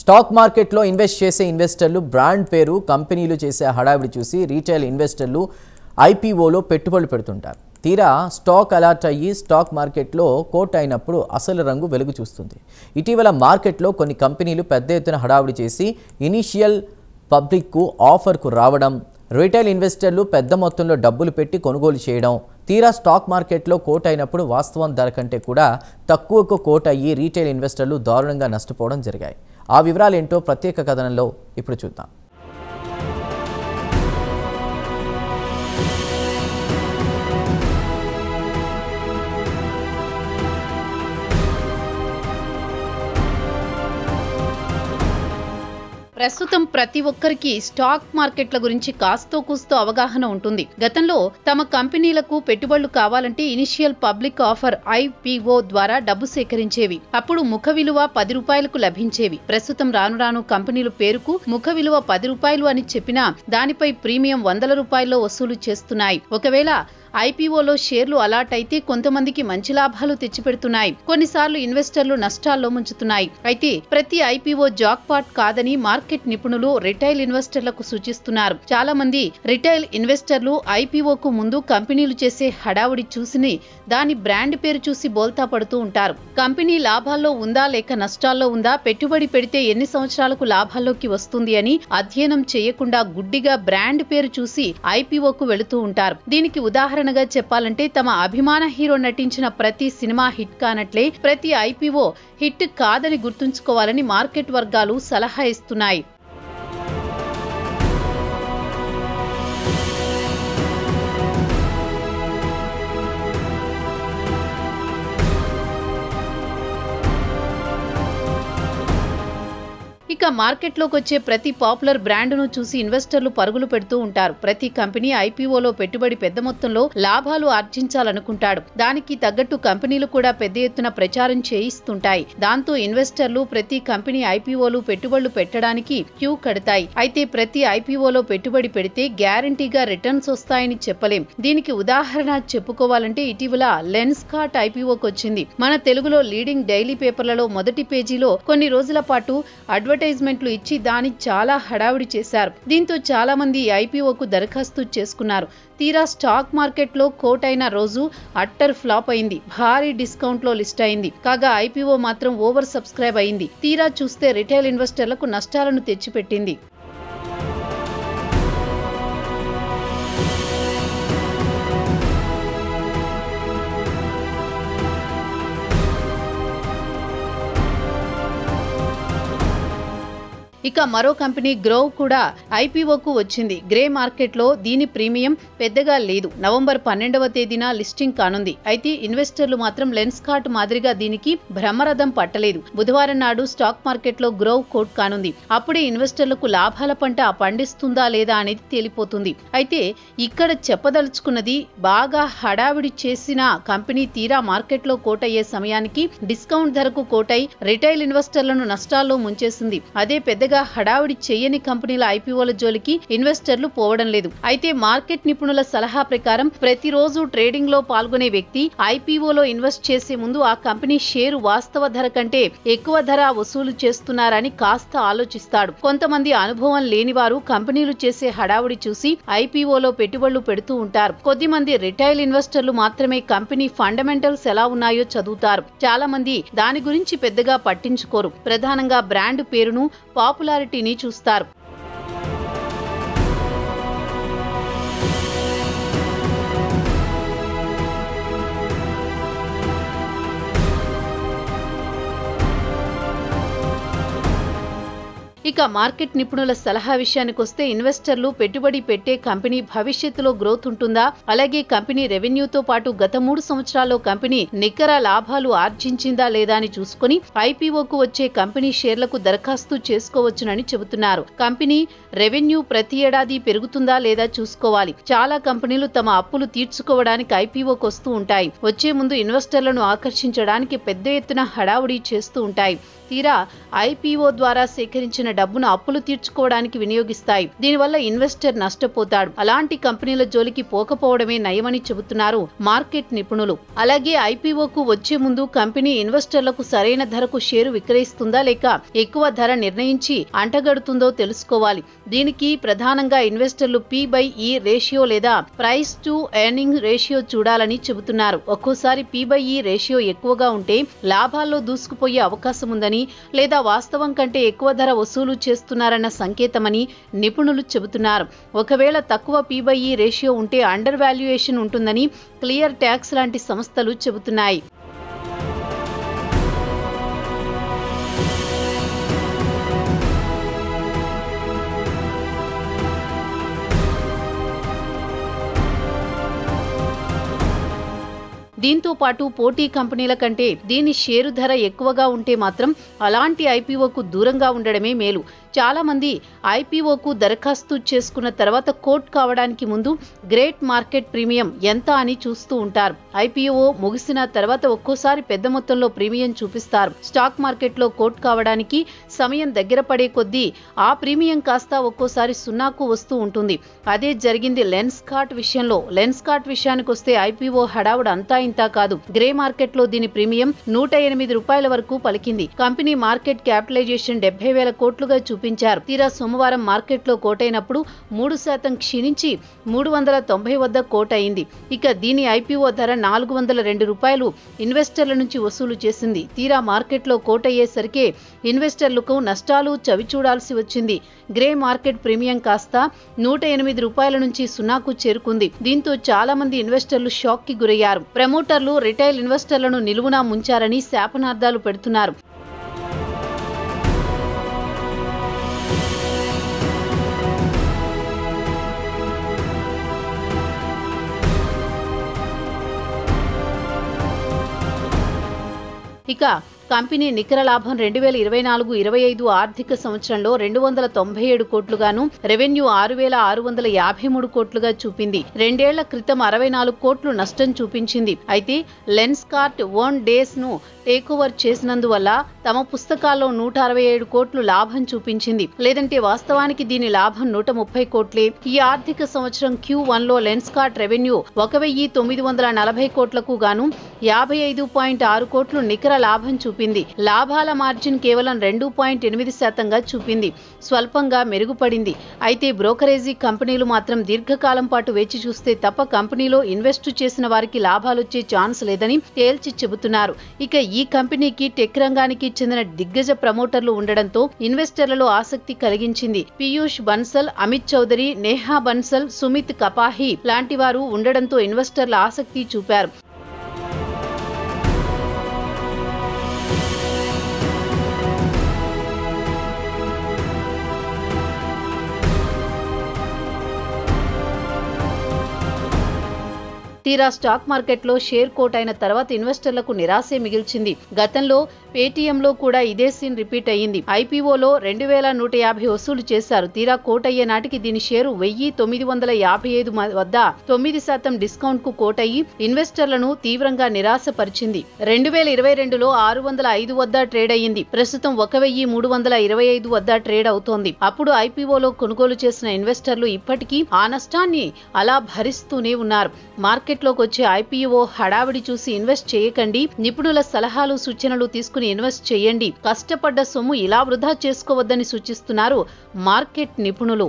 Stock మార్కెట్లో invest చేసే ఇన్వెస్టర్లు బ్రాండ్ పేరు కంపెనీలు చేసే హడావిడి చూసి రీటైల్ ఇన్వెస్టర్లు ఐపీఓలో పెట్టుబడులు పెడుతుంటారు. తీరా స్టాక్ అలర్ట్ అయ్యి స్టాక్ మార్కెట్లో కోట్ అయినప్పుడు అసలు రంగు వెలుగు చూస్తుంది. ఇటీవల మార్కెట్లో కొన్ని కంపెనీలు పెద్ద ఎత్తున హడావిడి చేసి ఇనిషియల్ పబ్లిక్కు ఆఫర్కు రావడం, రీటైల్ ఇన్వెస్టర్లు పెద్ద మొత్తంలో డబ్బులు పెట్టి కొనుగోలు చేయడం, తీరా స్టాక్ మార్కెట్లో కోట్ అయినప్పుడు వాస్తవం ధర కంటే కూడా తక్కువకు కోట్ అయ్యి రీటైల్ ఇన్వెస్టర్లు దారుణంగా నష్టపోవడం జరిగాయి. ఆ వివరాలు ఏంటో ప్రత్యేక కథనంలో ఇప్పుడు చూద్దాం. ప్రస్తుతం ప్రతి ఒక్కరికి స్టాక్ మార్కెట్ల గురించి కాస్తో కూస్తో అవగాహన ఉంటుంది. గతంలో తమ కంపెనీలకు పెట్టుబడులు కావాలంటే ఇనిషియల్ పబ్లిక్ ఆఫర్ ఐపీఓ ద్వారా డబ్బు సేకరించేవి. అప్పుడు ముఖ విలువ 10 రూపాయలకు లభించేవి. ప్రస్తుతం రాను రాను కంపెనీలు పేరుకు ముఖ విలువ 10 రూపాయలు అని చెప్పినా దానిపై ప్రీమియం 100 రూపాయల్లో వసూలు చేస్తున్నాయి. ఒకవేళ ఐపీఓలో షేర్లు అలాట్ అయితే కొంతమందికి మంచి లాభాలు తెచ్చిపెడుతున్నాయి, కొన్నిసార్లు ఇన్వెస్టర్లు నష్టాల్లో ముంచుతున్నాయి. అయితే ప్రతి ఐపీఓ జాక్పాట్ కాదని మార్కెట్ నిపుణులు రిటైల్ ఇన్వెస్టర్లకు సూచిస్తున్నారు. చాలా మంది రిటైల్ ఇన్వెస్టర్లు ఐపీఓకు ముందు కంపెనీలు చేసే హడావుడి చూసి దాని బ్రాండ్ పేరు చూసి బోల్తా పడుతూ ఉంటారు. కంపెనీ లాభాల్లో ఉందా లేక నష్టాల్లో ఉందా, పెట్టుబడి పెడితే ఎన్ని సంవత్సరాలకు లాభాల్లోకి వస్తుంది అని అధ్యయనం చేయకుండా గుడ్డిగా బ్రాండ్ పేరు చూసి ఐపీఓకు వెళుతూ ఉంటారు. దీనికి ఉదాహరణగా చెప్పాలంటే తమ అభిమాన హీరో నటించిన ప్రతి సినిమా హిట్ కానట్లే ప్రతి ఐపీఓ హిట్ కాదని గుర్తుంచుకోవాలని మార్కెట్ వర్గాలు సలహా ఇస్తున్నాయి. ఇక మార్కెట్లోకి వచ్చే ప్రతి పాపులర్ బ్రాండ్ను చూసి ఇన్వెస్టర్లు పరుగులు పెడుతూ ఉంటారు. ప్రతి కంపెనీ ఐపీఓలో పెట్టుబడి పెద్ద మొత్తంలో లాభాలు ఆర్జించాలనుకుంటాడు. దానికి తగ్గట్టు కంపెనీలు కూడా పెద్ద ఎత్తున ప్రచారం చేయిస్తుంటాయి. దాంతో ఇన్వెస్టర్లు ప్రతి కంపెనీ ఐపీఓలు పెట్టుబడులు పెట్టడానికి క్యూ కడతాయి. అయితే ప్రతి ఐపీఓలో పెట్టుబడి పెడితే గ్యారంటీగా రిటర్న్స్ వస్తాయని చెప్పలేం. దీనికి ఉదాహరణ చెప్పుకోవాలంటే ఇటీవల లెన్స్కార్ట్ ఐపీఓకి వచ్చింది. మన తెలుగులో లీడింగ్ డైలీ పేపర్లలో మొదటి పేజీలో కొన్ని రోజుల పాటు అడ్వర్టైజ్మెంట్లు ఇచ్చి దాన్ని చాలా హడావిడి చేశారు. దీంతో చాలా మంది ఐపీఓకు దరఖాస్తు చేసుకున్నారు. తీరా స్టాక్ మార్కెట్లో కోట్ అయిన రోజు అట్టర్ ఫ్లాప్ అయింది. భారీ డిస్కౌంట్ లో లిస్ట్ అయింది. కాగా ఐపీఓ మాత్రం ఓవర్ సబ్స్క్రైబ్ అయింది. తీరా చూస్తే రిటైల్ ఇన్వెస్టర్లకు నష్టాలను తెచ్చిపెట్టింది. ఇక మరో కంపెనీ గ్రోవ్ కూడా ఐపీఓకు వచ్చింది. గ్రే మార్కెట్లో దీని ప్రీమియం పెద్దగా లేదు. నవంబర్ 12వ తేదీన లిస్టింగ్ కానుంది. అయితే ఇన్వెస్టర్లు మాత్రం లెన్స్కార్ట్ మాదిరిగా దీనికి బ్రహ్మరథం పట్టలేదు. బుధవారం నాడు స్టాక్ మార్కెట్లో గ్రోవ్ కోట్ కానుంది. అప్పుడే ఇన్వెస్టర్లకు లాభాల పంట పండిస్తుందా లేదా అనేది తేలిపోతుంది. అయితే ఇక్కడ చెప్పదలుచుకున్నది, బాగా హడావిడి చేసిన కంపెనీ తీరా మార్కెట్లో కోట్ అయ్యే సమయానికి డిస్కౌంట్ ధరకు కోటై రిటైల్ ఇన్వెస్టర్లను నష్టాల్లో ముంచేసింది. అదే పెద్దగా హడావిడి చేయని కంపెనీల ఐపీఓల జోలికి ఇన్వెస్టర్లు పోవడం లేదు. అయితే మార్కెట్ నిపుణుల సలహా ప్రకారం ప్రతిరోజు ట్రేడింగ్ లో పాల్గొనే వ్యక్తి ఐపీఓలో ఇన్వెస్ట్ చేసే ముందు ఆ కంపెనీ షేరు వాస్తవ ధర కంటే ఎక్కువ ధర వసూలు చేస్తున్నారని కాస్త ఆలోచిస్తాడు. కొంతమంది అనుభవం లేని వారు కంపెనీలు చేసే హడావిడి చూసి ఐపీఓలో పెట్టుబడులు పెడుతూ ఉంటారు. కొద్దిమంది రిటైల్ ఇన్వెస్టర్లు మాత్రమే కంపెనీ ఫండమెంటల్స్ ఎలా ఉన్నాయో చదువుతారు. చాలా మంది దాని గురించి పెద్దగా పట్టించుకోరు. ప్రధానంగా బ్రాండ్ పేరును, పాపులారిటీని చూస్తారు. ఇక మార్కెట్ నిపుణుల సలహా విషయానికి వస్తే ఇన్వెస్టర్లు పెట్టుబడి పెట్టే కంపెనీ భవిష్యత్తులో గ్రోత్ ఉంటుందా, అలాగే కంపెనీ రెవెన్యూతో పాటు గత 3 సంవత్సరాల్లో కంపెనీ నికర లాభాలు ఆర్జించిందా లేదా అని చూసుకుని ఐపీఓకు వచ్చే కంపెనీ షేర్లకు దరఖాస్తు చేసుకోవచ్చునని చెబుతున్నారు. కంపెనీ రెవెన్యూ ప్రతి ఏడాది పెరుగుతుందా లేదా చూసుకోవాలి. చాలా కంపెనీలు తమ అప్పులు తీర్చుకోవడానికి ఐపీఓకు వస్తూ ఉంటాయి. వచ్చే ముందు ఇన్వెస్టర్లను ఆకర్షించడానికి పెద్ద ఎత్తున హడావుడి చేస్తూ ఉంటాయి. తీరా ఐపీఓ ద్వారా సేకరించిన డబ్బును అప్పులు తీర్చుకోవడానికి వినియోగిస్తాయి. దీనివల్ల ఇన్వెస్టర్ నష్టపోతాడు. అలాంటి కంపెనీల జోలికి పోకపోవడమే నయమని చెబుతున్నారు మార్కెట్ నిపుణులు. అలాగే ఐపీఓకు వచ్చే ముందు కంపెనీ ఇన్వెస్టర్లకు సరైన ధరకు షేరు విక్రయిస్తుందా లేక ఎక్కువ ధర నిర్ణయించి అంటగడుతుందో తెలుసుకోవాలి. దీనికి ప్రధానంగా ఇన్వెస్టర్లు P/E రేషియో లేదా ప్రైస్ టు ఎర్నింగ్ రేషియో చూడాలని చెబుతున్నారు. ఒక్కోసారి P/E రేషియో ఎక్కువగా ఉంటే లాభాల్లో దూసుకుపోయే అవకాశం ఉందని లేదా వాస్తవం కంటే ఎక్కువ ధర వసూలు చేస్తున్నారన్న సంకేతమని నిపుణులు చెబుతున్నారు. ఒకవేళ తక్కువ P/E రేషియో ఉంటే అండర్ వాల్యుయేషన్ ఉంటుందని క్లియర్ ట్యాక్స్ లాంటి సంస్థలు చెబుతున్నాయి. దీంతో పాటు పోటీ కంపెనీల కంటే దీని షేరు ధర ఎక్కువగా ఉంటే మాత్రం అలాంటి ఐపీఓకు దూరంగా ఉండడమే మేలు. చాలా మంది ఐపీఓకు దరఖాస్తు చేసుకున్న తర్వాత కోట్ కావడానికి ముందు గ్రేట్ మార్కెట్ ప్రీమియం ఎంత అని చూస్తూ ఉంటారు. ఐపీఓ ముగిసిన తర్వాత ఒక్కోసారి పెద్ద మొత్తంలో ప్రీమియం చూపిస్తారు. స్టాక్ మార్కెట్లో కోట్ కావడానికి సమయం దగ్గర పడే కొద్దీ ఆ ప్రీమియం కాస్త ఒక్కోసారి సున్నాకు వస్తూ ఉంటుంది. అదే జరిగింది లెన్స్కార్ట్ విషయంలో. లెన్స్కార్ట్ విషయానికి వస్తే ఐపీఓ హడావుడు అంతా ఇంతా కాదు. గ్రే మార్కెట్ లో దీని ప్రీమియం $108 వరకు పలికింది. కంపెనీ మార్కెట్ క్యాపిటలైజేషన్ 70,000 కోట్లుగా చూపించారు. తీరా సోమవారం మార్కెట్లో కోటైనప్పుడు 3% క్షీణించి 390 వద్ద కోట్ అయింది. ఇక దీని ఐపీఓ ధర $402 ఇన్వెస్టర్ల నుంచి వసూలు చేసింది. తీరా మార్కెట్లో కోట్ అయ్యేసరికే ఇన్వెస్టర్లకు నష్టాలు చవిచూడాల్సి వచ్చింది. గ్రే మార్కెట్ ప్రీమియం కాస్త $108 నుంచి సున్నాకు చేరుకుంది. దీంతో చాలా మంది ఇన్వెస్టర్లు షాక్ కి గురయ్యారు. ప్రమోటర్లు రిటైల్ ఇన్వెస్టర్లను నిలువునా ముంచారని శాపనార్థాలు పెడుతున్నారు. ఇక కంపెనీ నికర లాభం 2024-25 ఆర్థిక సంవత్సరంలో 297 కోట్లుగాను, రెవెన్యూ 6,653 కోట్లుగా చూపింది. 2 ఏళ్ల క్రితం 64 కోట్లు నష్టం చూపించింది. అయితే లెన్స్కార్ట్ ఓన్ డేస్ ను టేక్ ఓవర్ చేసినందువల్ల తమ పుస్తకాల్లో 167 కోట్లు లాభం చూపించింది. లేదంటే వాస్తవానికి దీని లాభం 130 కోట్లే. ఈ ఆర్థిక సంవత్సరం Q1 లో లెన్స్కార్ట్ రెవెన్యూ 1,940 కోట్లకు గాను 55.6 కోట్లు నికర లాభం చూపింది. లాభాల మార్జిన్ కేవలం 2.8%గా చూపింది. స్వల్పంగా మెరుగుపడింది. అయితే బ్రోకరేజీ కంపెనీలు మాత్రం దీర్ఘకాలం పాటు వేచి చూస్తే తప్ప కంపెనీలో ఇన్వెస్ట్ చేసిన వారికి లాభాలొచ్చే ఛాన్స్ లేదని తేల్చి చెబుతున్నారు. ఇక ఈ కంపెనీకి టెక్ రంగానికి చెందిన దిగ్గజ ప్రమోటర్లు ఉండడంతో ఇన్వెస్టర్లలో ఆసక్తి కలిగించింది. పీయూష్ బన్సల్, అమిత్ చౌదరి, నేహా బన్సల్, సుమిత్ కపాహి లాంటి వారు ఉండడంతో ఇన్వెస్టర్ల ఆసక్తి చూపారు. తీరా స్టాక్ మార్కెట్లో షేర్ కోట్ అయిన తర్వాత ఇన్వెస్టర్లకు నిరాశే మిగిల్చింది. గతంలో పేటీఎంలో కూడా ఇదే సీన్ రిపీట్ అయ్యింది. ఐపీఓలో 2,150 వసూలు చేశారు. తీరా కోట్ అయ్యే నాటికి దీని షేరు 1,955 వద్ద 9% డిస్కౌంట్ కు కోట్ అయ్యి ఇన్వెస్టర్లను తీవ్రంగా నిరాశపరిచింది. 2022లో 605 వద్ద ట్రేడ్ అయ్యింది. ప్రస్తుతం 1,325 వద్ద ట్రేడ్ అవుతోంది. అప్పుడు ఐపీఓలో కొనుగోలు చేసిన ఇన్వెస్టర్లు ఇప్పటికీ ఆ నష్టాన్ని అలా భరిస్తూనే ఉన్నారు. మార్కెట్లోకి వచ్చే ఐపీఓ హడావిడి చూసి ఇన్వెస్ట్ చేయకండి. నిపుణుల సలహాలు సూచనలు తీసుకుని ఇన్వెస్ట్ చేయండి. కష్టపడ్డ సొమ్ము ఇలా వృధా చేసుకోవద్దని సూచిస్తున్నారు మార్కెట్ నిపుణులు.